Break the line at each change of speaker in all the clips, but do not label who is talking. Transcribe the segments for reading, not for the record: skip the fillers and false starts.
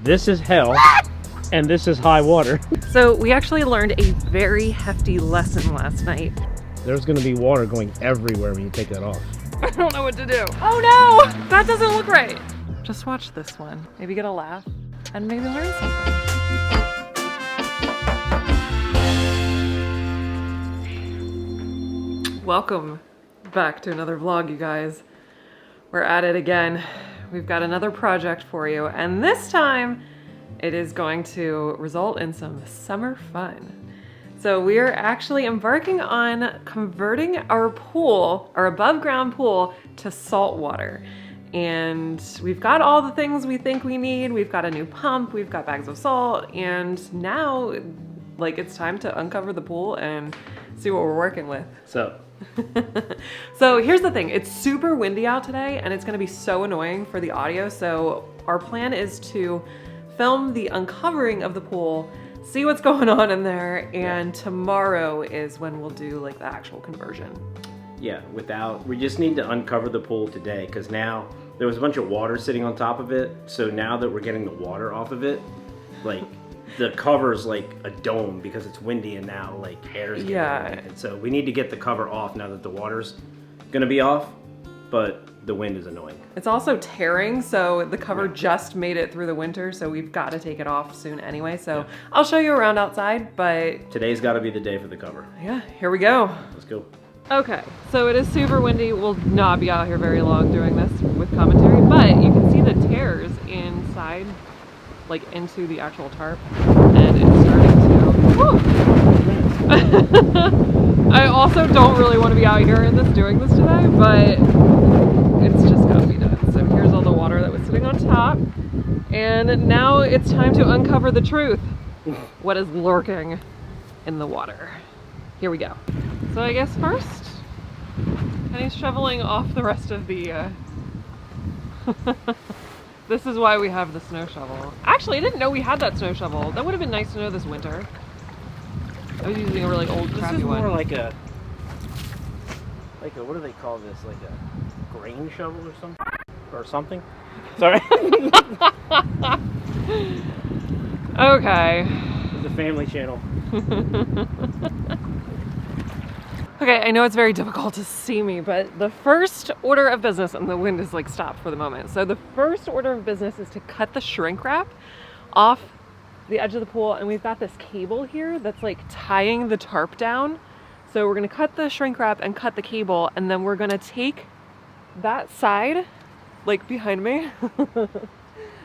This is hell, and this is high water.
So we actually learned a very hefty lesson last night.
There's gonna be water going everywhere when you take that off.
I don't know what to do. Oh no, that doesn't look right. Just watch this one. Maybe get a laugh and maybe learn something. Welcome back to another vlog, you guys. We're at it again. We've got another project for you, and this time it is going to result in some summer fun. So we are actually embarking on converting our pool, our above ground pool, to saltwater. And we've got all the things we think we need. We've got a new pump, we've got bags of salt, and now it's time to uncover the pool and see what we're working with. So here's the thing, it's super windy out today and it's gonna be so annoying for the audio. So our plan is to film the uncovering of the pool, see what's going on in there, and tomorrow is when we'll do the actual conversion.
Yeah, we just need to uncover the pool today because now there was a bunch of water sitting on top of it. So now that we're getting the water off of it, the cover's like a dome because it's windy and now air's getting in. So we need to get the cover off now that the water's gonna be off, but the wind is annoying.
It's also tearing, so the cover just made it through the winter, so we've got to take it off soon anyway. So I'll show you around outside, but
today's got to be the day for the cover.
Yeah, here we go.
Let's go.
Okay, so it is super windy. We'll not be out here very long doing this with commentary, but you can see the tears inside, into the actual tarp, and it's starting to... I also don't really want to be out here doing this today, but it's just got to be done. So here's all the water that was sitting on top, and now it's time to uncover the truth. What is lurking in the water? Here we go. So I guess first, Penny's shoveling off the rest of the... This is why we have the snow shovel. Actually, I didn't know we had that snow shovel. That would have been nice to know this winter. I was using a really old, crappy one.
This is more like a, what do they call this? Like a grain shovel or something? Or something? Sorry.
Okay.
It's a family channel.
Okay, I know it's very difficult to see me, but the first order of business, and the wind is stopped for the moment. So the first order of business is to cut the shrink wrap off the edge of the pool, and we've got this cable here that's tying the tarp down. So we're gonna cut the shrink wrap and cut the cable, and then we're gonna take that side, behind me,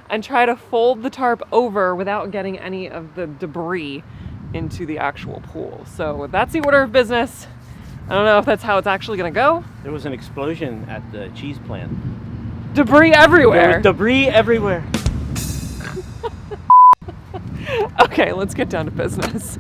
and try to fold the tarp over without getting any of the debris into the actual pool. So that's the order of business. I don't know if that's how it's actually gonna go.
There was an explosion at the cheese plant.
Debris everywhere.
There was debris everywhere.
Okay, let's get down to business.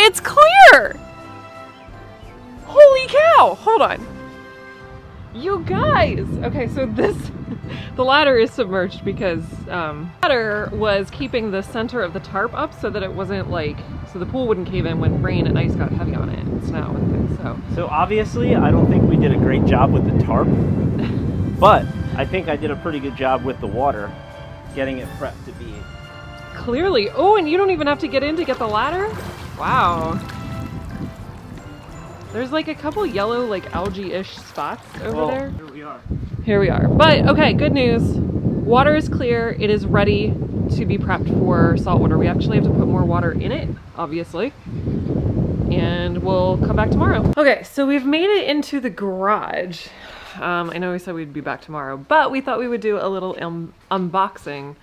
It's clear! Holy cow! Hold on. You guys! Okay, so the ladder is submerged because the ladder was keeping the center of the tarp up so that it wasn't so the pool wouldn't cave in when rain and ice got heavy on it and snow and things,
So obviously, I don't think we did a great job with the tarp, but I think I did a pretty good job with the water, getting it prepped to be...
Clearly. Oh, and you don't even have to get in to get the ladder? Wow. There's a couple yellow algae-ish spots over there.
Here we are.
Here we are. But okay, good news. Water is clear. It is ready to be prepped for saltwater. We actually have to put more water in it, obviously. And we'll come back tomorrow. Okay, so we've made it into the garage. I know we said we'd be back tomorrow, but we thought we would do a little unboxing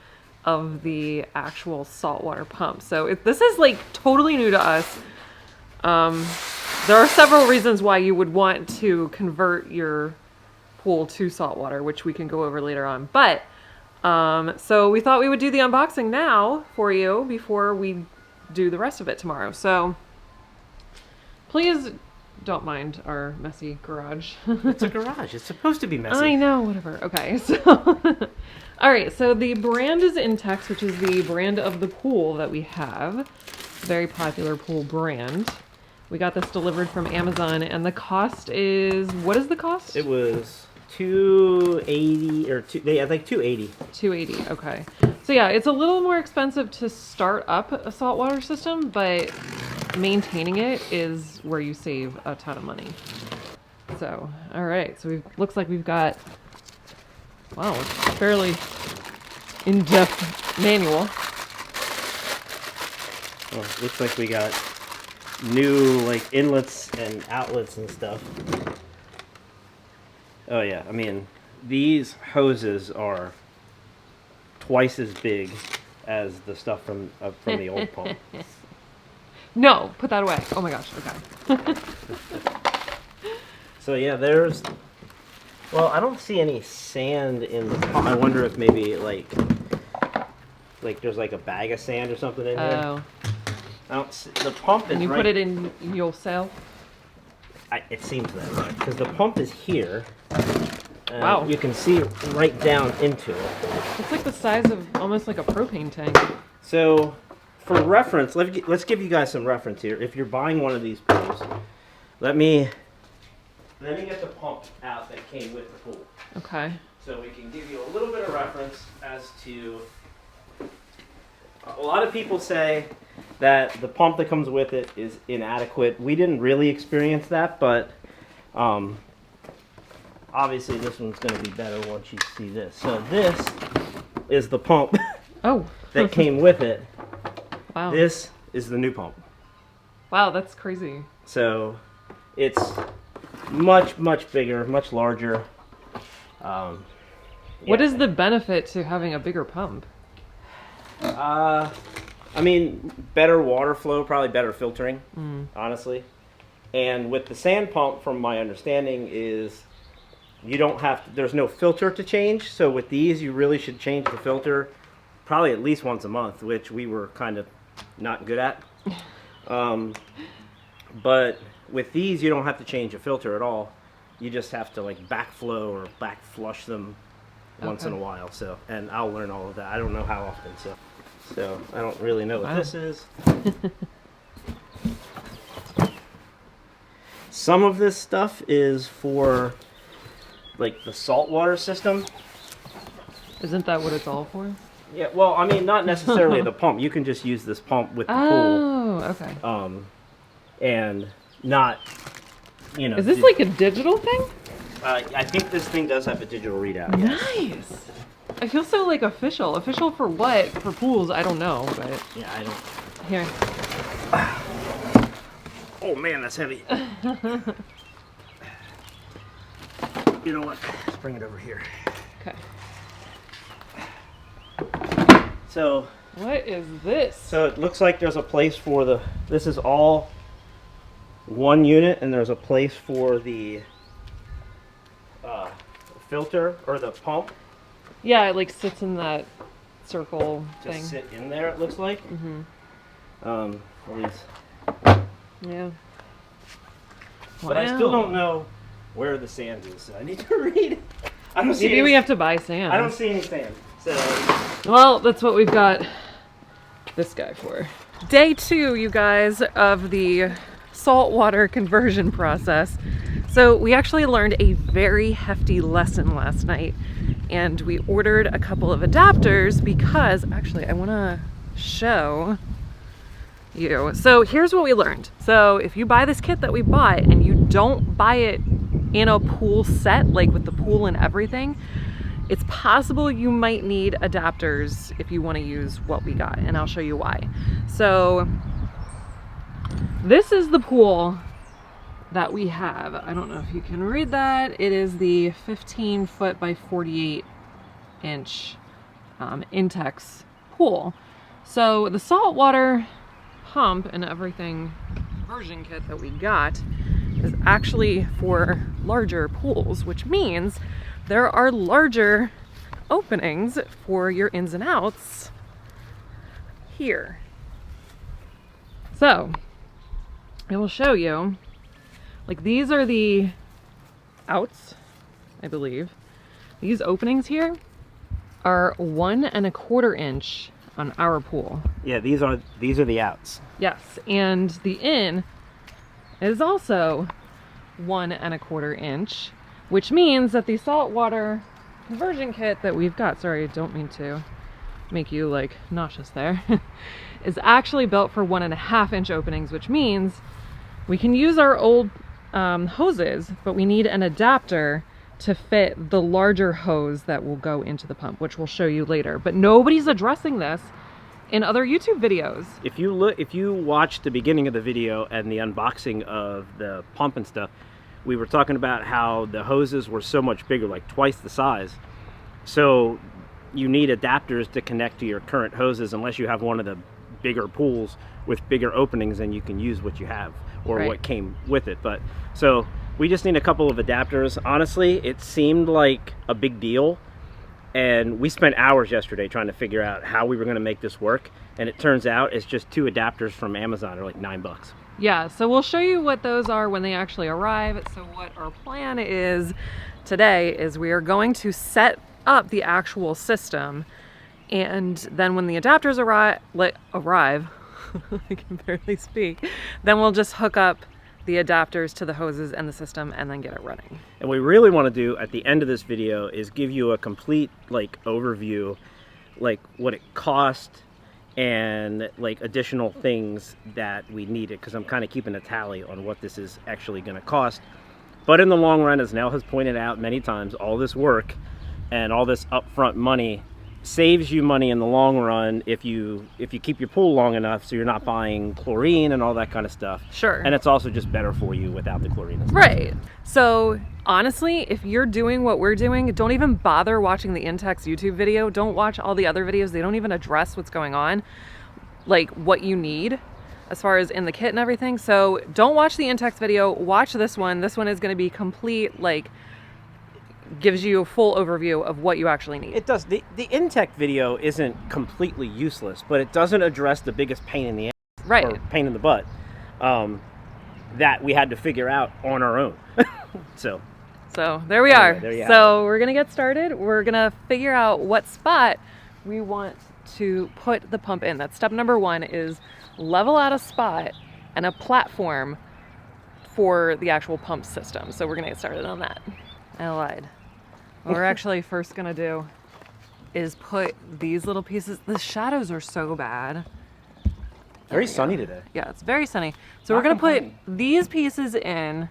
of the actual saltwater pump. So this is totally new to us. There are several reasons why you would want to convert your pool to saltwater, which we can go over later on. But So we thought we would do the unboxing now for you before we do the rest of it tomorrow. So please don't mind our messy garage.
It's a garage. It's supposed to be messy.
I know, whatever. Okay, so all right, so the brand is Intex, which is the brand of the pool that we have. Very popular pool brand. We got this delivered from Amazon, and the cost is, what is the cost?
It was $280 or I think $280.
$280. Okay. So yeah, it's a little more expensive to start up a saltwater system, but maintaining it is where you save a ton of money. So, all right. So looks like we've got, wow, it's a fairly in-depth manual.
Well, looks like we got new like inlets and outlets and stuff. Oh yeah, I mean, these hoses are twice as big as the stuff from the old pump.
No, put that away. Oh my gosh, okay.
So yeah, well, I don't see any sand in the pump. I wonder if maybe like there's like a bag of sand or something in here.
Oh.
I don't see, the pump is
And you
right,
put it in yourself?
it seems that way, because the pump is here.
Wow.
You can see right down into it.
It's like the size of almost like a propane tank.
So, for reference, let's give you guys some reference here. If you're buying one of these pools, let me get the pump out that came with the pool.
Okay.
So we can give you a little bit of reference as to. A lot of people say that the pump that comes with it is inadequate. We didn't really experience that, but obviously this one's going to be better once you see this. So this is the pump that came with it.
Wow.
This is the new pump.
Wow, that's crazy.
So it's much, much bigger, much larger.
What is the benefit to having a bigger pump?
I mean, better water flow, probably better filtering, honestly. And with the sand pump, from my understanding, is you don't have to, there's no filter to change. So with these, you really should change the filter probably at least once a month, which we were kind of not good at. But with these, you don't have to change a filter at all. You just have to like backflow or back flush them once in a while. So, and I'll learn all of that. I don't know how often, so I don't really know what this is. Some of this stuff is for like the saltwater system.
Isn't that what it's all for?
Yeah, well, I mean, not necessarily the pump. You can just use this pump with the pool.
Oh, okay.
And not, you know.
Is this like a digital thing?
I think this thing does have a digital readout. Yes.
Nice. I feel so like official. Official for what? For pools? I don't know, but
Yeah, I don't.
here.
Oh man, that's heavy. You know what? Let's bring it over here.
Okay.
So.
What is this?
So it looks like there's a place for the. This is all one unit, and there's a place for the filter or the pump.
Yeah, it like sits in that circle thing.
Just sit in there. It looks like. At least.
Yeah.
But I still don't know where the sand is. So I need to read it. I don't see.
Maybe we have to buy sand.
I don't see any sand. So.
Well, that's what we've got this guy for. Day 2, you guys, of the saltwater conversion process. So we actually learned a very hefty lesson last night, and we ordered a couple of adapters because, actually, I want to show you. So here's what we learned. So if you buy this kit that we bought and you don't buy it in a pool set, like with the pool and everything, it's possible you might need adapters if you want to use what we got, and I'll show you why. So this is the pool that we have. I don't know if you can read that. It is the 15 foot by 48 inch Intex pool. So the saltwater pump and everything conversion kit that we got is actually for larger pools, which means there are larger openings for your ins and outs here. So I will show you, like, these are the outs, I believe. These openings here are 1 1/4 inch on our pool.
Yeah, these are the outs.
Yes, and the in is also 1 1/4 inch, which means that the saltwater conversion kit that we've got, sorry, I don't mean to make you like nauseous there, is actually built for 1 1/2 inch openings, which means we can use our old hoses, but we need an adapter to fit the larger hose that will go into the pump, which we'll show you later. But nobody's addressing this in other YouTube videos.
If you watch the beginning of the video and the unboxing of the pump and stuff, we were talking about how the hoses were so much bigger, like twice the size. So you need adapters to connect to your current hoses unless you have one of the bigger pools with bigger openings, and you can use what you have or
Right.
what came with it. But so we just need a couple of adapters. Honestly, it seemed like a big deal, and we spent hours yesterday trying to figure out how we were going to make this work, and it turns out it's just 2 adapters from Amazon. They're like $9.
Yeah, so we'll show you what those are when they actually arrive. So what our plan is today is we are going to set up the actual system, and then when the adapters arrive, I can barely speak, then we'll just hook up the adapters to the hoses and the system and then get it running.
And what we really want to do at the end of this video is give you a complete like overview, like what it cost and like additional things that we needed, because I'm kind of keeping a tally on what this is actually going to cost. But in the long run, as Nell has pointed out many times, all this work and all this upfront money saves you money in the long run if you keep your pool long enough, so you're not buying chlorine and all that kind of stuff.
Sure.
And it's also just better for you without the chlorine and stuff.
Right. So honestly, if you're doing what we're doing, don't even bother watching the Intex YouTube video. Don't watch all the other videos. They don't even address what's going on, like what you need as far as in the kit and everything. So don't watch the Intex video. Watch this one. This one is going to be complete, like, gives you a full overview of what you actually need.
It does. The Intex video isn't completely useless, but it doesn't address the biggest pain in the ass,
Right.
or pain in the butt, that we had to figure out on our own. So
There we are.
there you have
So we're gonna get started. We're gonna figure out what spot we want to put the pump in. That's step number 1, is level out a spot and a platform for the actual pump system. So we're gonna get started on that. I lied. What we're actually first gonna do is put these little pieces. The shadows are so bad.
very sunny today.
Yeah, it's very sunny. So
Not
we're gonna
complaining.
put these pieces in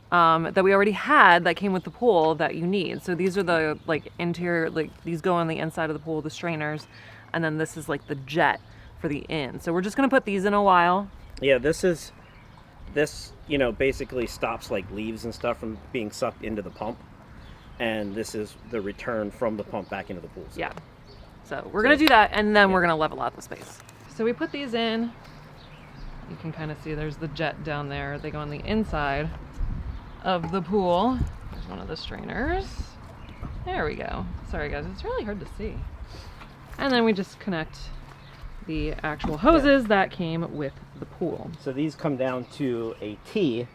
that we already had that came with the pool that you need. So these are the like interior, like these go on the inside of the pool, the strainers, and then this is like the jet for the in. So we're just gonna put these in a while.
Yeah, this basically stops like leaves and stuff from being sucked into the pump, and this is the return from the pump back into the pool.
Yeah. So we're gonna do that, and then we're gonna level out the space. So we put these in. You can kind of see there's the jet down there. They go on the inside of the pool. There's one of the strainers. There we go. Sorry guys, it's really hard to see. And then we just connect the actual hoses that came with the pool.
So these come down to a T,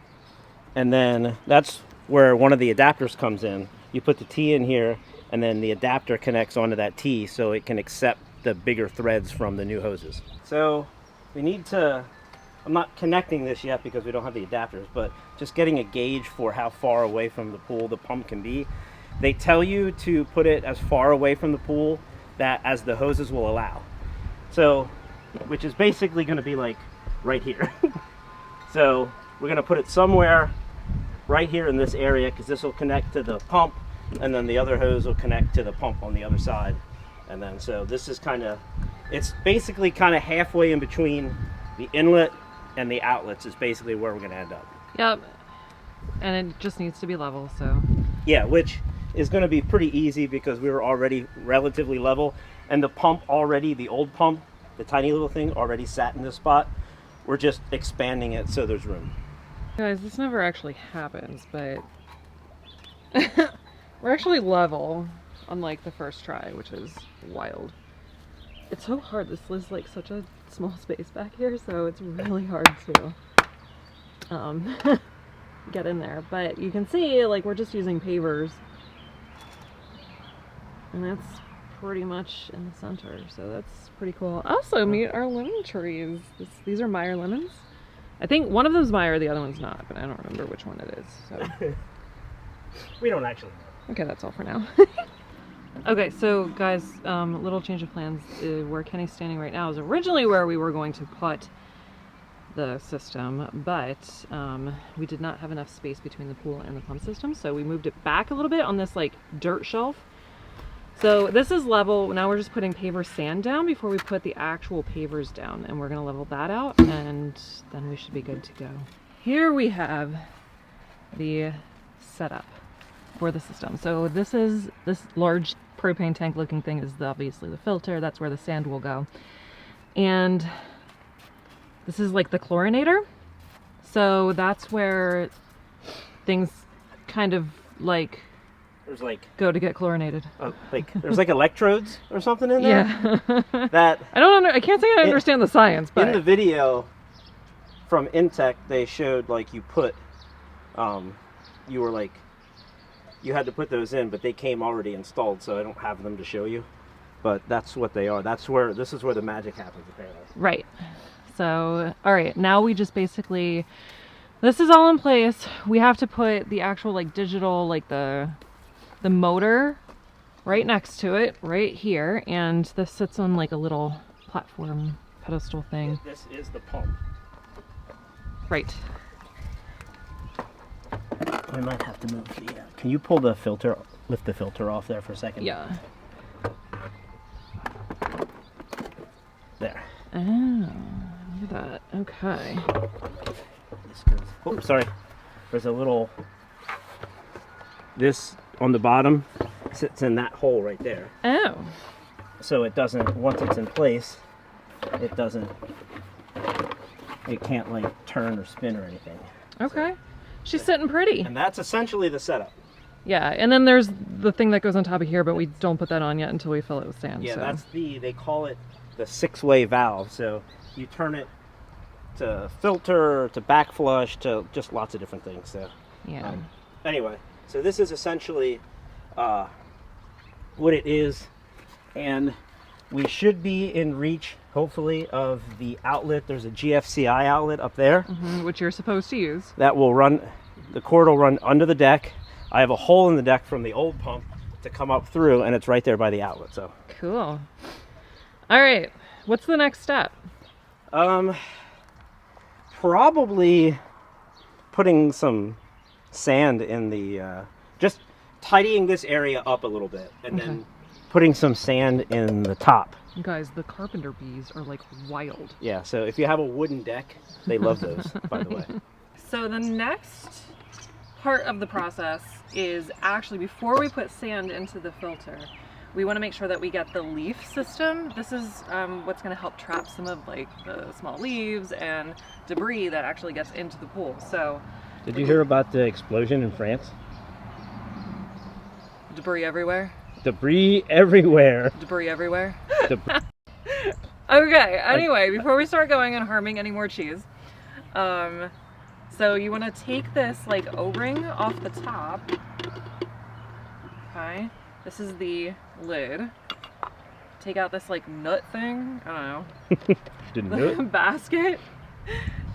and then that's where one of the adapters comes in. You put the T in here, and then the adapter connects onto that T so it can accept the bigger threads from the new hoses. So we need to, I'm not connecting this yet because we don't have the adapters, but just getting a gauge for how far away from the pool the pump can be. They tell you to put it as far away from the pool that as the hoses will allow. So, which is basically going to be like right here. So we're going to put it somewhere right here in this area, because this will connect to the pump, and then the other hose will connect to the pump on the other side. And then so this is kind of, it's basically kind of halfway in between the inlet and the outlets is basically where we're going to end up.
Yep. And it just needs to be level, so.
Yeah, which is going to be pretty easy because we were already relatively level, and the pump already, the old pump, the tiny little thing, already sat in this spot. We're just expanding it so there's room.
Guys, this never actually happens, but we're actually level unlike the first try, which is wild. It's so hard. This is like such a small space back here, so it's really hard to get in there. But you can see, like, we're just using pavers, and that's pretty much in the center, so that's pretty cool. Also, meet our lemon trees. These are Meyer lemons. I think one of them's Meyer, the other one's not, but I don't remember which one it is. So
We don't actually know.
okay, that's all for now. Okay, so guys, little change of plans. Where Kenny's standing right now is originally where we were going to put the system, but we did not have enough space between the pool and the pump system, so we moved it back a little bit on this like dirt shelf. So this is level. Now we're just putting paver sand down before we put the actual pavers down, and we're gonna level that out, and then we should be good to go. Here we have the setup for the system. So this large propane tank looking thing is obviously the filter. That's where the sand will go. And this is like the chlorinator. So that's where things kind of like
There's like
go to get chlorinated.
there's like electrodes or something in there.
Yeah.
That
I can't say I understand the science, but
in the video from Intex they showed like you had to put those in, but they came already installed, so I don't have them to show you. But that's what they are. This is where the magic happens, apparently.
right. So, all right, now we just basically, this is all in place. We have to put the actual like digital, like the motor right next to it, right here. And this sits on like a little platform pedestal thing.
This is the pump.
Right.
We might have to move the. Can you pull the filter, lift the filter off there for a second?
Yeah.
There.
Oh, look at that. Okay.
This goes. Oh, sorry. There's a little. This on the bottom sits in that hole right there.
Oh.
So it doesn't. Once it's in place, it doesn't. It can't like turn or spin or anything.
Okay. She's sitting pretty.
And that's essentially the setup.
Yeah, and then there's the thing that goes on top of here, but we don't put that on yet until we fill it with sand.
Yeah,
so.
that's they call it the 6-way valve. So you turn it to filter, to backflush, to just lots of different things. So
Yeah.
Anyway, so this is essentially what it is, and we should be in reach, hopefully, of the outlet. There's a GFCI outlet up there.
Which you're supposed to use.
That will run, the cord will run under the deck. I have a hole in the deck from the old pump to come up through, and it's right there by the outlet. So
Cool. All right, what's the next step?
Probably putting some sand in the, just tidying this area up a little bit, and then putting some sand in the top.
You guys, the carpenter bees are like wild.
Yeah, so if you have a wooden deck, they love those, by the way.
So the next part of the process is actually, before we put sand into the filter, we want to make sure that we get the leaf system. This is what's going to help trap some of like the small leaves and debris that actually gets into the pool. So,
Did you hear about the explosion in France?
debris everywhere.
Debris everywhere.
Debris everywhere.
Deb-
Okay, anyway, before we start going and harming any more cheese, so you want to take this like O-ring off the top. Okay, this is the lid. Take out this like nut thing, I don't know.
Didn't do it.
Basket.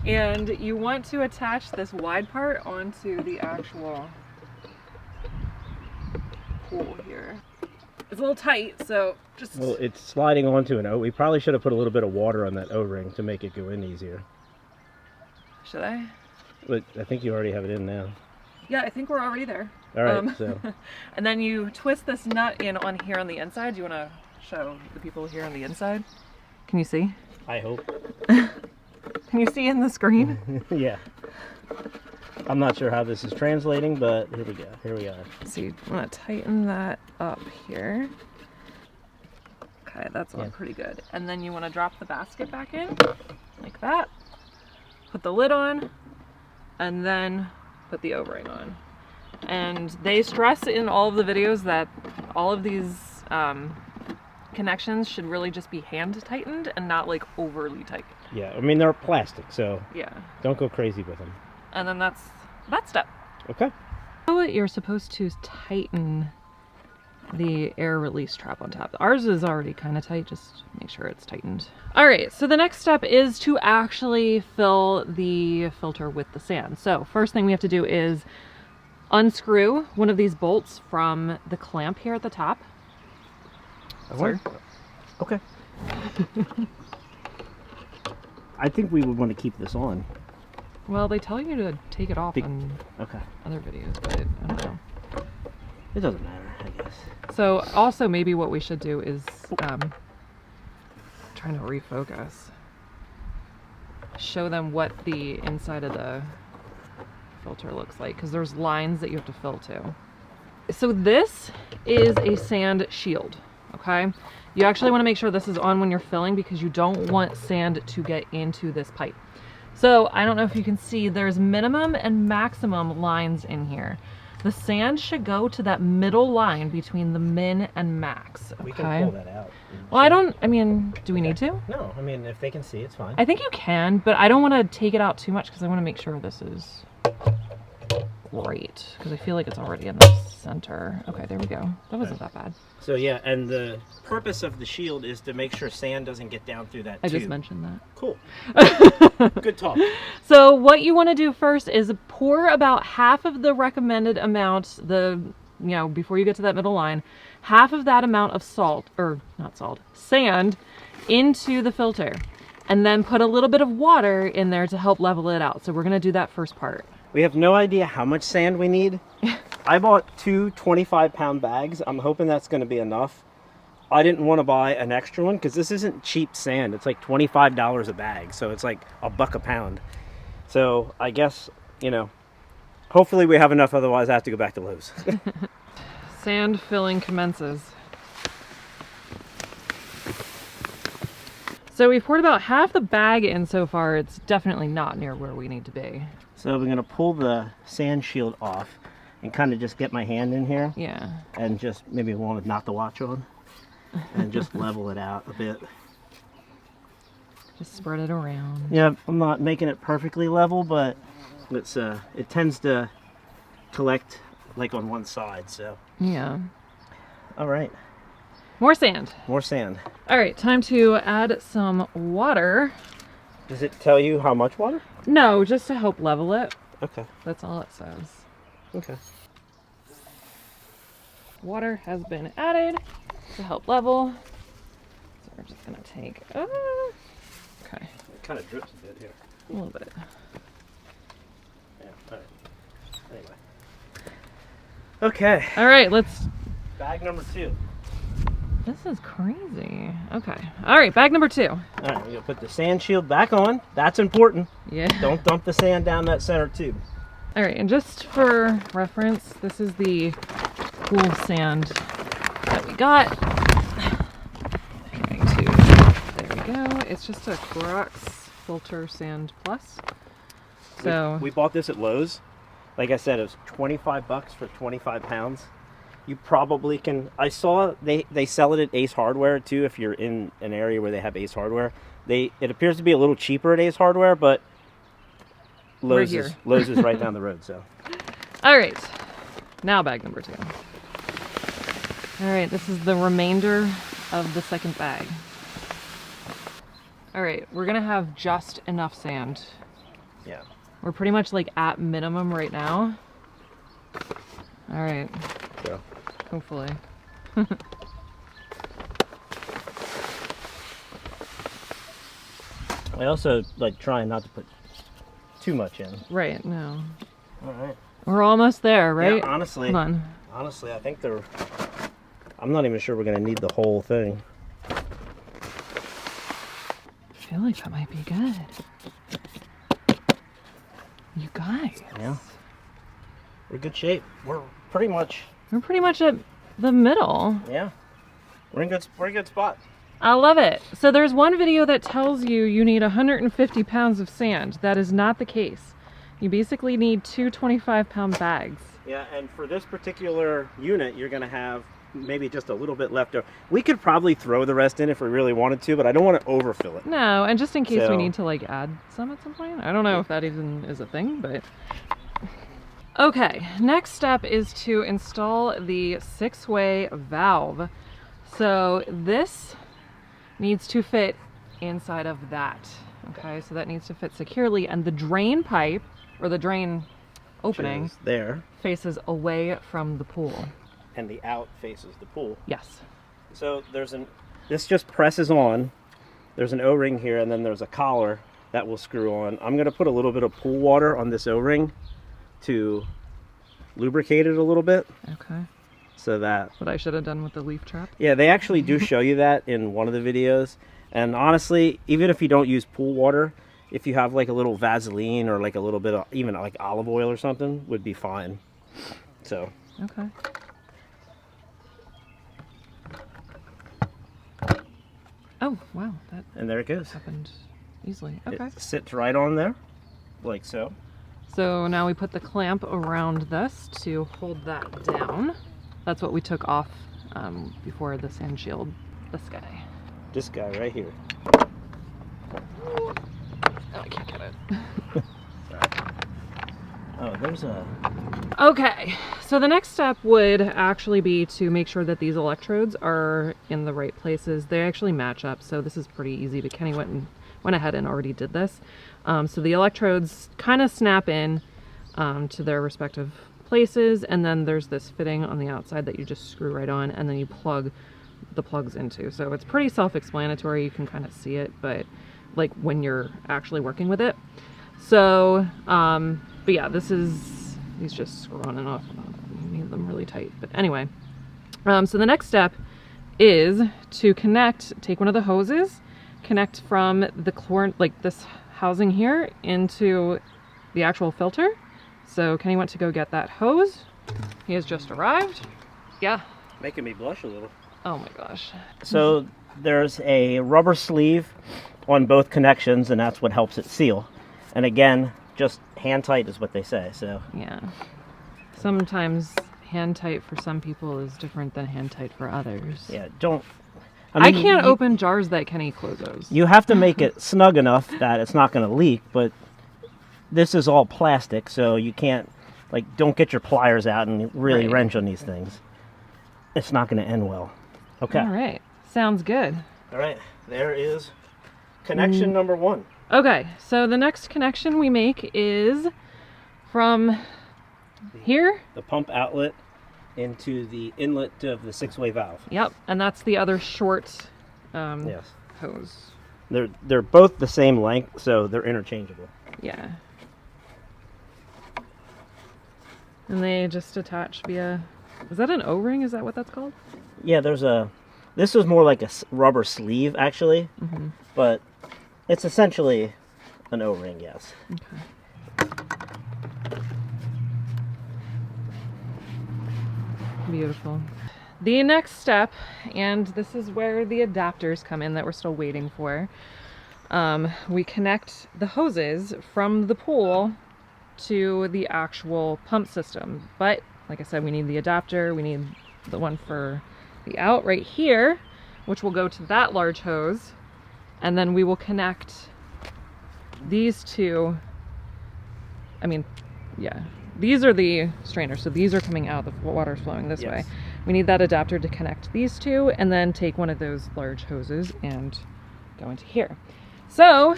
And you want to attach this wide part onto the actual pool here. It's a little tight, so just...
Well, it's sliding onto an O. We probably should have put a little bit of water on that O-ring to make it go in easier.
Should I?
But I think you already have it in now.
Yeah, I think we're already there.
All right, so.
And then you twist this nut in on here on the inside. Do you want to show the people here on the inside? Can you see?
I hope.
Can you see in the screen?
Yeah. I'm not sure how this is translating, but here we go. Here we are.
So you want to tighten that up here. Okay, that's on pretty good. And then you want to drop the basket back in, like that. Put the lid on, and then put the O-ring on. And they stress in all of the videos that all of these connections should really just be hand tightened and not like overly tight.
Yeah, I mean they're plastic, so
yeah,
don't go crazy with them.
And then that's that step.
Okay.
So you're supposed to tighten the air release trap on top. Ours is already kind of tight, just make sure it's tightened. All right, so the next step is to actually fill the filter with the sand. So first thing we have to do is unscrew one of these bolts from the clamp here at the top. Sorry.
Okay. I think we would want to keep this on.
Well, they tell you to take it off on other videos, but I don't know.
It doesn't matter, I guess.
So also maybe what we should do is trying to refocus. Show them what the inside of the filter looks like, because there's lines that you have to fill to. So this is a sand shield, okay? You actually want to make sure this is on when you're filling because you don't want sand to get into this pipe. So I don't know if you can see, there's minimum and maximum lines in here. The sand should go to that middle line between the min and max, okay?
We can pull that out.
Well, I mean, do we need to?
No, I mean, if they can see, it's fine.
I think you can, but I don't want to take it out too much because I want to make sure this is right, because I feel like it's already in the center. Okay, there we go. That wasn't that bad.
So yeah, and the purpose of the shield is to make sure sand doesn't get down through that tube.
I just mentioned that.
Cool. Good talk.
So what you want to do first is pour about half of the recommended amount, before you get to that middle line, half of that amount of sand into the filter, and then put a little bit of water in there to help level it out. So we're going to do that first part.
We have no idea how much sand we need. I bought two 25-pound bags. I'm hoping that's going to be enough. I didn't want to buy an extra one because this isn't cheap sand. It's like $25 a bag, so it's like $1 a pound. So I guess, hopefully we have enough, otherwise I have to go back to Lowe's.
Sand filling commences. So we've poured about half the bag in so far. It's definitely not near where we need to be.
So we're going to pull the sand shield off and kind of just get my hand in here.
Yeah.
And just maybe want to knock the watch on and just level it out a bit.
Just spread it around.
Yeah, I'm not making it perfectly level, but it's it tends to collect like on one side, so.
Yeah.
All right.
More sand.
More sand.
All right, time to add some water.
Does it tell you how much water?
No, just to help level it.
Okay.
That's all it says.
Okay.
Water has been added to help level. So we're just gonna take, okay.
It kind of drips a bit here.
A little bit.
Yeah, all right. Anyway. Okay.
All right, let's.
Bag number 2.
This is crazy. Okay. All right, bag number 2.
All right, we're gonna put the sand shield back on. That's important.
Yeah.
Don't dump the sand down that center tube.
All right, and just for reference, this is the pool sand that we got. There we go. It's just a Clorox Filter Sand Plus. So
we bought this at Lowe's. Like I said, it was $25 for 25 pounds. You probably can. I saw they sell it at Ace Hardware too. If you're in an area where they have Ace Hardware, it appears to be a little cheaper at Ace Hardware, but Lowe's is right down the road. So.
All right, now bag number 2. All right, this is the remainder of the second bag. All right, we're gonna have just enough sand.
Yeah.
We're pretty much like at minimum right now. All right.
So.
Hopefully.
I also like trying not to put too much in.
Right, no.
All right.
We're almost there, right?
Yeah, honestly.
Hold on.
Honestly, I think I'm not even sure we're gonna need the whole thing.
I feel like that might be good. You guys.
Yeah. We're in good shape. We're pretty much
at the middle.
Yeah. We're in good spot.
I love it. So there's one video that tells you need 150 pounds of sand. That is not the case. You basically need two 25-pound bags.
Yeah, and for this particular unit, you're going to have maybe just a little bit left over. We could probably throw the rest in if we really wanted to, but I don't want to overfill it.
No, and just in case
So-
we need to like add some at some point. I don't know if that even is a thing, but... Okay, next step is to install the 6-way valve. So this needs to fit inside of that. Okay, so that needs to fit securely, and the drain pipe, or the drain opening,
Which is there,
faces away from the pool.
and the out faces the pool.
Yes.
So this just presses on. There's an O-ring here, and then there's a collar that will screw on. I'm going to put a little bit of pool water on this O-ring to lubricate it a little bit,
Okay.
so that...
What I should have done with the leaf trap.
Yeah, they actually do show you that in one of the videos. And honestly, even if you don't use pool water, if you have like a little Vaseline or like a little bit of even like olive oil or something, would be fine. So...
Okay. Oh, wow, that
And there it goes.
happened easily. Okay.
It sits right on there, like so.
So now we put the clamp around this to hold that down. That's what we took off before the sand shield. This guy.
This guy right here.
Oh, I can't get it.
Oh, there's a...
Okay, so the next step would actually be to make sure that these electrodes are in the right places. They actually match up, so this is pretty easy, but Kenny went ahead and already did this. So the electrodes kind of snap in to their respective places, and then there's this fitting on the outside that you just screw right on, and then you plug the plugs into. So it's pretty self-explanatory. You can kind of see it, but like when you're actually working with it. So, but yeah, these just screw on and off. You need them really tight. But anyway, so the next step is to take one of the hoses, connect from the like this housing here into the actual filter. So Kenny went to go get that hose. He has just arrived. Yeah.
Making me blush a little.
Oh my gosh.
So there's a rubber sleeve on both connections, and that's what helps it seal. And again, just hand tight is what they say. So
Yeah. Sometimes hand tight for some people is different than hand tight for others.
yeah, don't...
I can't open jars that Kenny closes.
You have to make it snug enough that it's not going to leak, but this is all plastic, so you can't, like, don't get your pliers out and really
Right.
wrench on these things. It's not going to end well. Okay.
All right. Sounds good.
All right. There is connection number one.
Okay, so the next connection we make is from here.
The pump outlet into the inlet of the 6-way valve.
Yep, and that's the other short
Yes.
hose.
They're both the same length, so they're interchangeable.
Yeah. And they just attach via... Is that an O-ring? Is that what that's called?
Yeah, this is more like a rubber sleeve, actually, but it's essentially an O-ring, yes.
Okay. Beautiful. The next step, and this is where the adapters come in that we're still waiting for. We connect the hoses from the pool to the actual pump system. But like I said, we need the adapter. We need the one for the out right here, which will go to that large hose. And then we will connect these two. I mean, yeah, these are the strainers. So these are coming out, the water's flowing this way. We need that adapter to connect these two, and then take one of those large hoses and go into here. So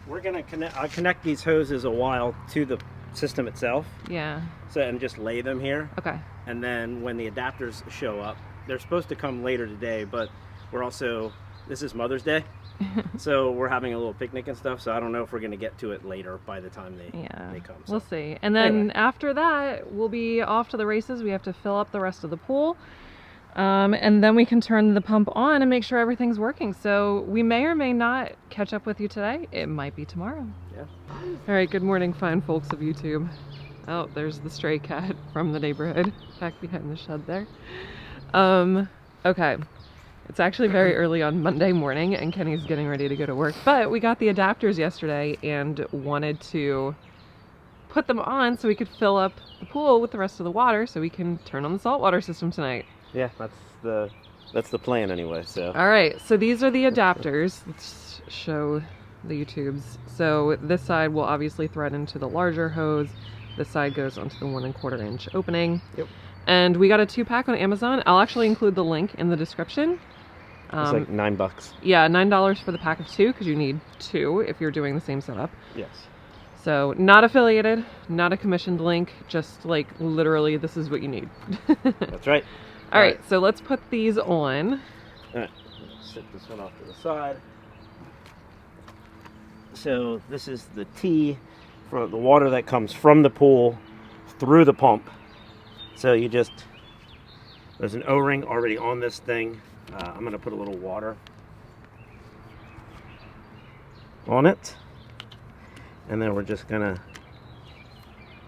We're gonna connect these hoses a while to the system itself.
yeah,
So, and just lay them here.
okay.
And then when the adapters show up, they're supposed to come later today, but we're also, this is Mother's Day. So we're having a little picnic and stuff, so I don't know if we're going to get to it later by the time they come. So.
We'll see. And then
Anyway.
after that, we'll be off to the races. We have to fill up the rest of the pool. And then we can turn the pump on and make sure everything's working. So we may or may not catch up with you today. It might be tomorrow.
Yeah.
All right, good morning, fine folks of YouTube. Oh, there's the stray cat from the neighborhood back behind the shed there. Okay. It's actually very early on Monday morning and Kenny's getting ready to go to work, but we got the adapters yesterday and wanted to put them on so we could fill up the pool with the rest of the water so we can turn on the saltwater system tonight.
Yeah, that's the plan anyway. So.
All right, so these are the adapters. Let's show the YouTubes. So this side will obviously thread into the larger hose. This side goes onto the 1 1/4 inch opening.
Yep.
And we got a 2-pack on Amazon. I'll actually include the link in the description.
It's like $9.
Yeah, $9 for the pack of 2 because you need 2 if you're doing the same setup.
Yes.
So not affiliated, not a commissioned link, just like literally this is what you need.
That's right.
All right, so let's put these on.
All right, set this one off to the side. So this is the T for the water that comes from the pool through the pump. So there's an O-ring already on this thing. I'm gonna put a little water on it. And then we're just gonna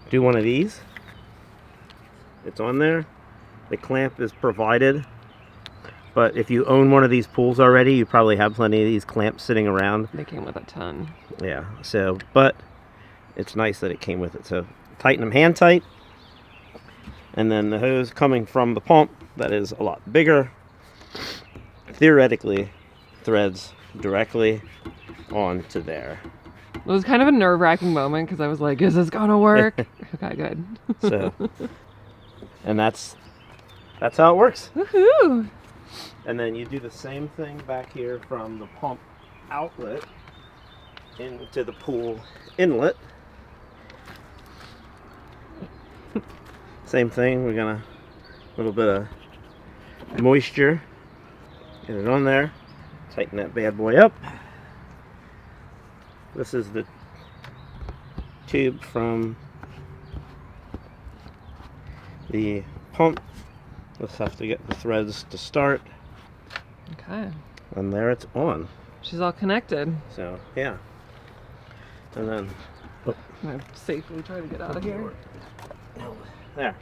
do one of these. It's on there. The clamp is provided. But if you own one of these pools already, you probably have plenty of these clamps sitting around.
They came with a ton.
Yeah, so, but it's nice that it came with it. So tighten them hand tight. And then the hose coming from the pump, that is a lot bigger, theoretically threads directly onto there.
It was kind of a nerve-wracking moment because I was like, is this gonna work? Okay, good.
So, and that's how it works.
Woohoo!
And then you do the same thing back here from the pump outlet into the pool inlet. Same thing, we're gonna a little bit of moisture, get it on there, tighten that bad boy up. This is the tube from the pump. Let's have to get the threads to start.
Okay.
And there it's on.
She's all connected.
So, yeah. And then...
I'm gonna safely try to get out of here.
There.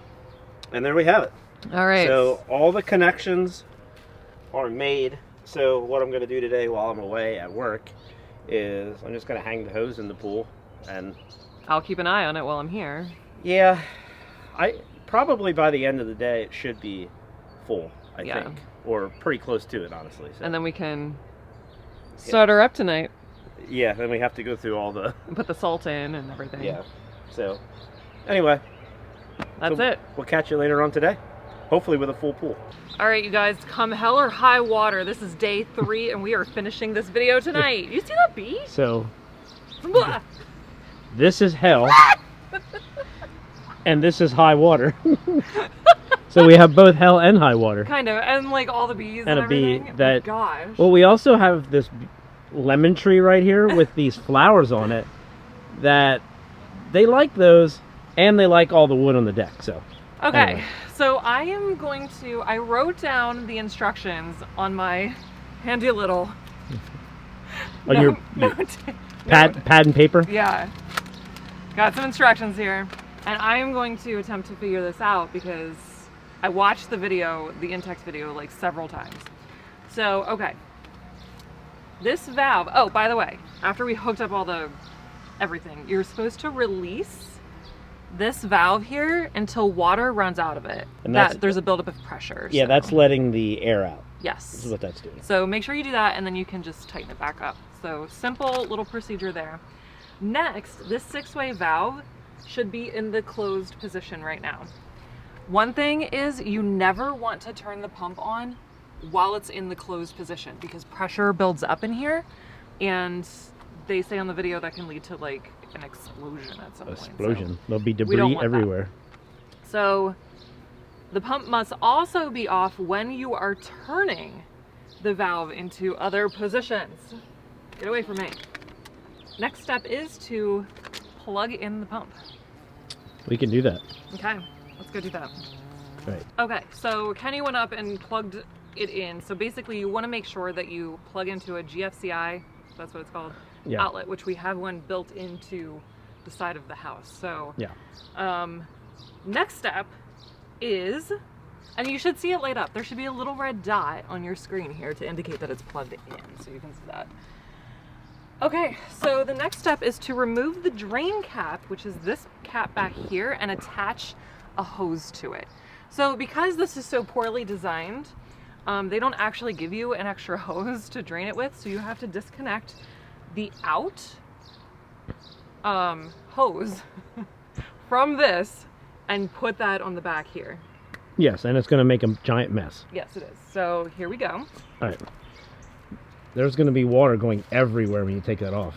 And there we have it.
All right.
So, all the connections are made. So, what I'm going to do today while I'm away at work is I'm just going to hang the hose in the pool. And
I'll keep an eye on it while I'm here.
yeah, probably by the end of the day it should be full, I think. Or pretty close to it, honestly. So.
And then we can start her up tonight.
Yeah, then we have to go through all the...
And put the salt in and everything.
Yeah. So, anyway.
That's it.
We'll catch you later on today. Hopefully with a full pool.
All right, you guys, come hell or high water. This is day 3 and we are finishing this video tonight. You see that bee?
So, this is hell. And this is high water. So we have both hell and high water.
Kind of, and like all the bees and
a
everything.
bee that...
Oh, gosh.
Well, we also have this lemon tree right here with these flowers on it that they like those and they like all the wood on the deck, so.
Okay,
anyway.
so I wrote down the instructions on my handy little...
On your pad and paper?
Yeah. Got some instructions here. And I am going to attempt to figure this out because I watched the video, the Intex video, like several times. So, okay. This valve, oh, by the way, after we hooked up all the everything, you're supposed to release this valve here until water runs out of it. And there's a buildup of pressure.
Yeah,
so.
That's letting the air out.
Yes.
This is what that's doing.
So make sure you do that and then you can just tighten it back up. So simple little procedure there. Next, this 6-way valve should be in the closed position right now. One thing is you never want to turn the pump on while it's in the closed position because pressure builds up in here and they say on the video that can lead to like an explosion at some point.
Explosion.
So
there'll be debris everywhere.
that. So the pump must also be off when you are turning the valve into other positions. Get away from me. Next step is to plug in the pump.
We can do that.
Okay, let's go do that.
Right.
Okay, so Kenny went up and plugged it in. So basically you want to make sure that you plug into a GFCI, that's what it's called, outlet, which we have one built into the side of the house. So next step is, and you should see it light up. There should be a little red dot on your screen here to indicate that it's plugged in, so you can see that. Okay, so the next step is to remove the drain cap, which is this cap back here, and attach a hose to it. So because this is so poorly designed, they don't actually give you an extra hose to drain it with, so you have to disconnect the out hose from this and put that on the back here.
Yes, and it's going to make a giant mess.
Yes, it is. So here we go.
All right. There's going to be water going everywhere when you take that off.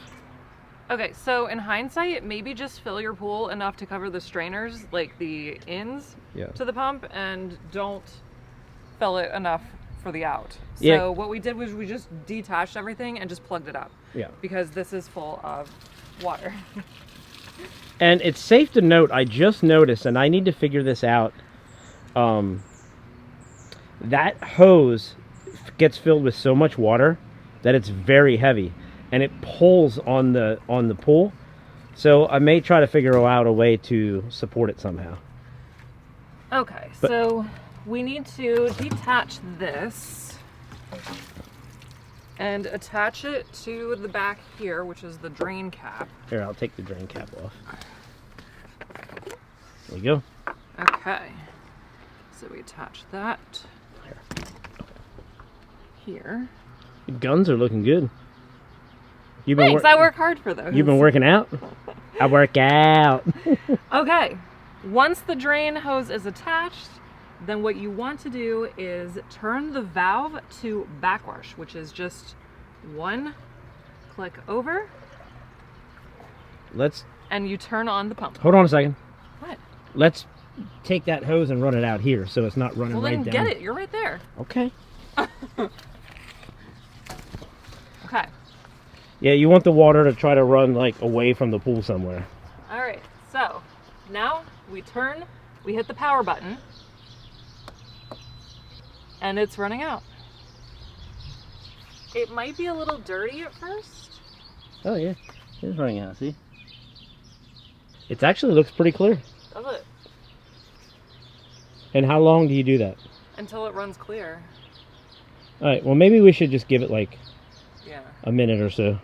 Okay, so in hindsight, maybe just fill your pool enough to cover the strainers, like the ins to the pump, and don't fill it enough for the out. So what we did was we just detached everything and just plugged it up.
Yeah. Because
this is full of water.
And it's safe to note, I just noticed, and I need to figure this out, that hose gets filled with so much water that it's very heavy, and it pulls on the pool. So I may try to figure out a way to support it somehow.
Okay, so we need to detach this and attach it to the back here, which is the drain cap.
Here, I'll take the drain cap off. There you go.
Okay, so we attach that here.
Your guns are looking good.
Thanks, I work hard for those.
You've been working out? I work out.
Okay, once the drain hose is attached, then what you want to do is turn the valve to backwash, which is just one click over. And you turn on the pump.
Hold on a second.
What?
Let's take that hose and run it out here so it's not running right down.
Well, then get it. You're right there.
Okay.
Okay.
Yeah, you want the water to try to run like away from the pool somewhere.
All right. So now we hit the power button, and it's running out. It might be a little dirty at first.
Oh yeah, it's running out, see? It actually looks pretty clear.
Does it?
And how long do you do that?
Until it runs clear.
All right, well maybe we should just give it like
a
minute or so.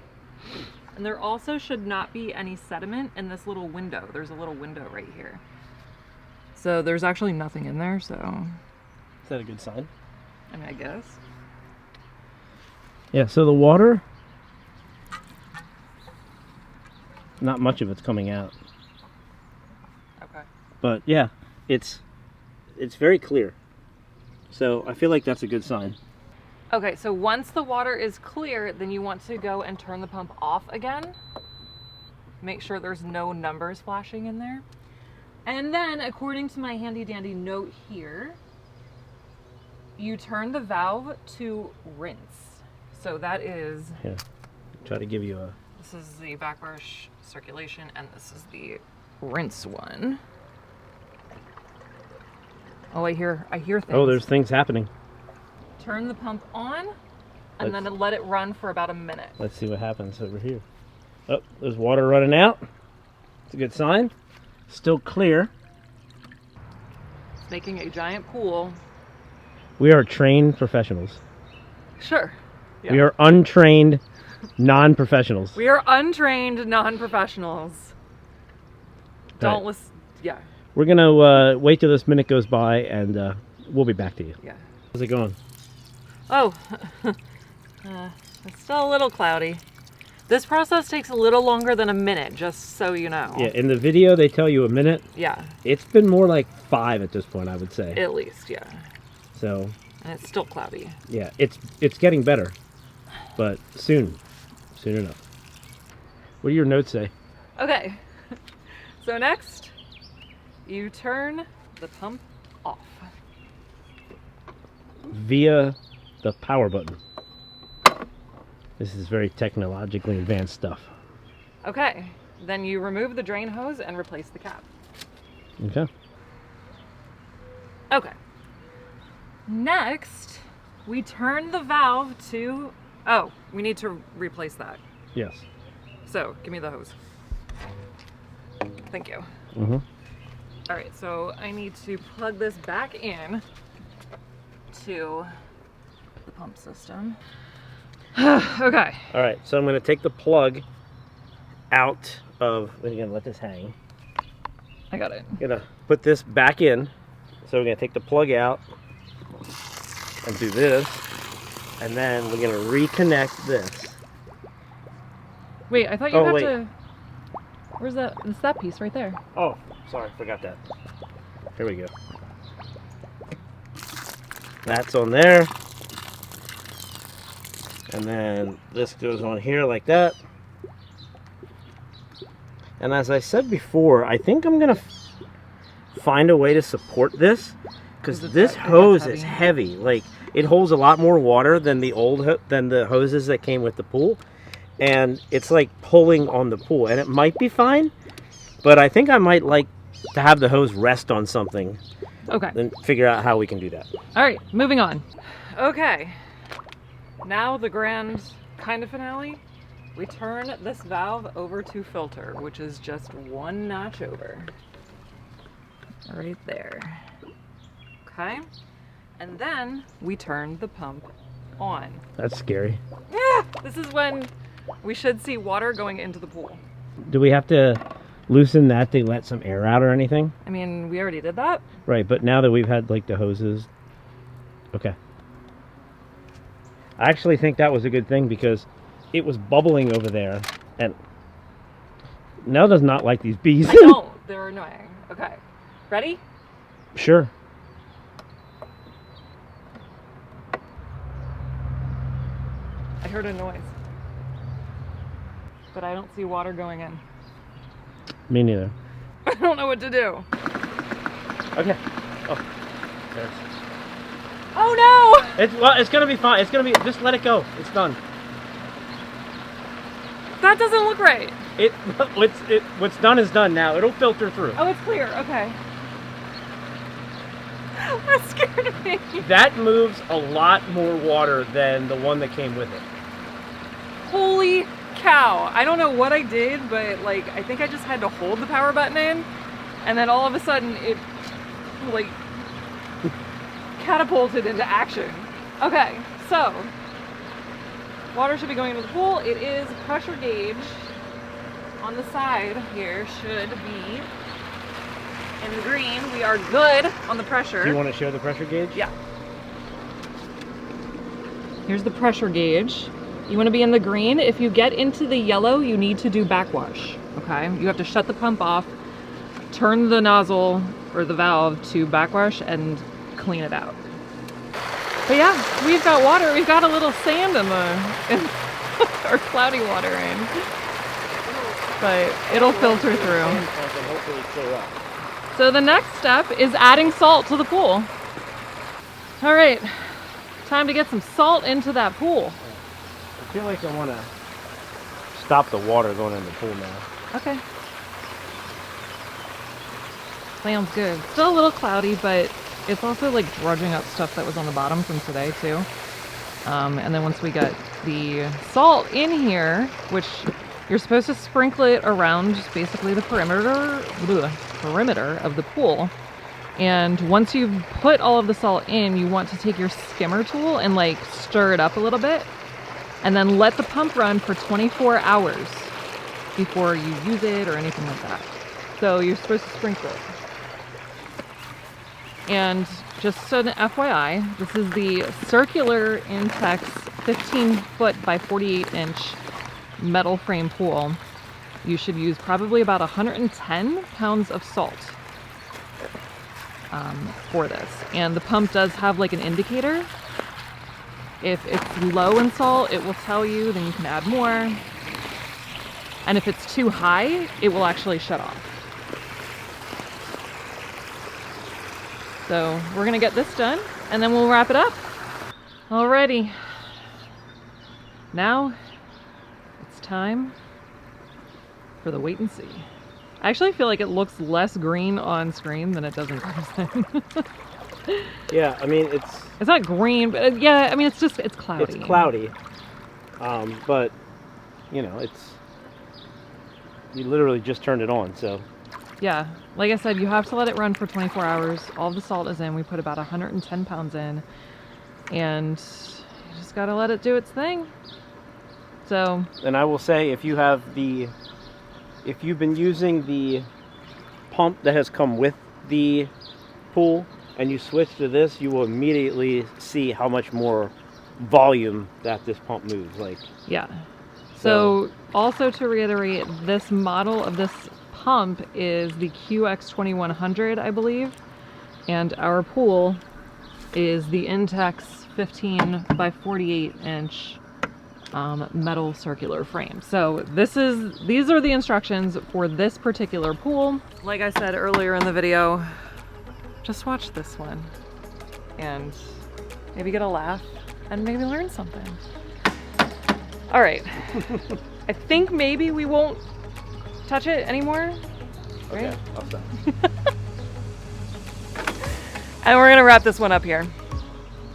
And there also should not be any sediment in this little window. There's a little window right here. So there's actually nothing in there, so.
Is that a good sign?
I mean, I guess.
Yeah, so the water, not much of it's coming out.
Okay.
But yeah, it's very clear. So I feel like that's a good sign.
Okay, so once the water is clear, then you want to go and turn the pump off again. Make sure there's no numbers flashing in there. And then, according to my handy dandy note here, you turn the valve to rinse. So that is...
Here, try to give you a...
This is the backwash circulation, and this is the rinse one. Oh, I hear things.
Oh, there's things happening.
Turn the pump on, and then let it run for about a minute.
Let's see what happens over here. Oh, there's water running out. It's a good sign. Still clear.
It's making a giant pool.
We are trained professionals.
Sure. Yeah.
We are untrained non-professionals.
We are untrained non-professionals. Don't listen. Yeah.
We're going to wait till this minute goes by, and we'll be back to you.
Yeah.
How's it going?
Oh, it's still a little cloudy. This process takes a little longer than a minute, just so you know.
Yeah, in the video they tell you a minute.
Yeah.
It's been more like 5 at this point, I would say.
At least, yeah.
So.
And it's still cloudy.
Yeah, it's getting better, but soon enough. What do your notes say?
Okay. So next, you turn the pump off.
Via the power button. This is very technologically advanced stuff.
Okay, then you remove the drain hose and replace the cap.
Okay.
Okay. Next, we turn the valve to... Oh, we need to replace that.
Yes.
So, give me the hose. Thank you.
Mm-hmm.
All right, so I need to plug this back in to the pump system. Okay.
All right, so I'm gonna take the plug out of, we're gonna let this hang.
I got it.
Gonna put this back in. So we're gonna take the plug out and do this. And then we're gonna reconnect this.
Wait, I thought you
Oh,
have
wait.
to. Where's that? It's that piece right there.
Oh, sorry, forgot that. Here we go. That's on there. And then this goes on here like that. And as I said before, I think I'm gonna find a way to support this, because this hose is heavy. Like, it holds a lot more water than the than the hoses that came with the pool, and it's like pulling on the pool. And it might be fine, but I think I might like to have the hose rest on something.
Okay.
Then figure out how we can do that.
All right, moving on. Okay. Now the grand kind of finale. We turn this valve over to filter, which is just one notch over. Right there. Okay. And then we turn the pump on.
That's scary.
Yeah, this is when we should see water going into the pool.
Do we have to loosen that to let some air out or anything?
I mean, we already did that.
Right, but now that we've had like the hoses, okay. I actually think that was a good thing because it was bubbling over there, and Nell does not like these bees.
I don't. They're annoying. Okay. Ready?
Sure.
I heard a noise. But I don't see water going in.
Me neither.
I don't know what to do.
Okay. Oh, there's.
Oh no!
It's gonna be fine. It's gonna be. Just let it go. It's done.
That doesn't look right.
What's done is done now. It'll filter through.
Oh, it's clear. Okay. That scared me.
That moves a lot more water than the one that came with it.
Holy cow. I don't know what I did, but like, I think I just had to hold the power button in, and then all of a sudden it like catapulted into action. Okay, so water should be going into the pool. It is pressure gauge on the side here should be in green. We are good on the pressure.
Do you want to show the pressure gauge?
Yeah. Here's the pressure gauge. You want to be in the green. If you get into the yellow, you need to do backwash. Okay? You have to shut the pump off, turn the nozzle or the valve to backwash, and clean it out. But yeah, we've got water. We've got a little sand in our cloudy water in. But it'll filter through. So the next step is adding salt to the pool. All right, time to get some salt into that pool.
I feel like I want to stop the water going in the pool now.
Okay. Sounds good. Still a little cloudy, but it's also like drudging up stuff that was on the bottom from today too. And then once we get the salt in here, which you're supposed to sprinkle it around basically the perimeter of the pool. And once you've put all of the salt in, you want to take your skimmer tool and like stir it up a little bit, and then let the pump run for 24 hours before you use it or anything like that. So you're supposed to sprinkle it. And just an FYI, this is the circular Intex 15-foot by 48-inch metal frame pool. You should use probably about 110 pounds of salt for this. And the pump does have like an indicator. If it's low in salt, it will tell you, then you can add more. And if it's too high, it will actually shut off. So we're gonna get this done and then we'll wrap it up. Alrighty. Now it's time for the wait and see. I actually feel like it looks less green on screen than it does in person.
Yeah, I mean, it's
not green, but yeah, I mean, it's cloudy.
It's cloudy. But, you know, you literally just turned it on, so.
Yeah, like I said, you have to let it run for 24 hours. All the salt is in. We put about 110 pounds in. And you just gotta let it do its thing. So,
And I will say, if you've been using the pump that has come with the pool and you switch to this, you will immediately see how much more volume that this pump moves. Like,
yeah. So also to reiterate, this model of this pump is the QX2100, I believe, and our pool is the Intex 15 by 48 inch metal circular frame. So these are the instructions for this particular pool. Like I said earlier in the video, just watch this one and maybe get a laugh and maybe learn something. All right, I think maybe we won't touch it anymore, right?
okay, I'll stop.
And we're gonna wrap this one up here.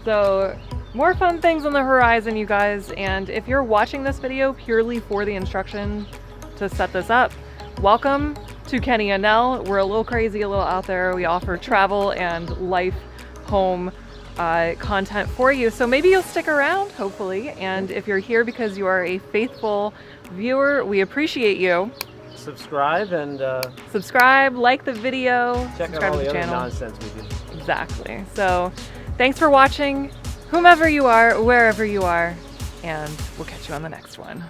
So more fun things on the horizon, you guys. And if you're watching this video purely for the instruction to set this up, welcome to Kenny and Nell. We're a little crazy, a little out there. We offer travel and life home content for you. So maybe you'll stick around, hopefully. And if you're here because you are a faithful viewer, we appreciate you.
Subscribe and
Subscribe, like the video,
check out
subscribe
all
to
the other
channel.
nonsense we do.
Exactly. So thanks for watching, whomever you are, wherever you are, and we'll catch you on the next one.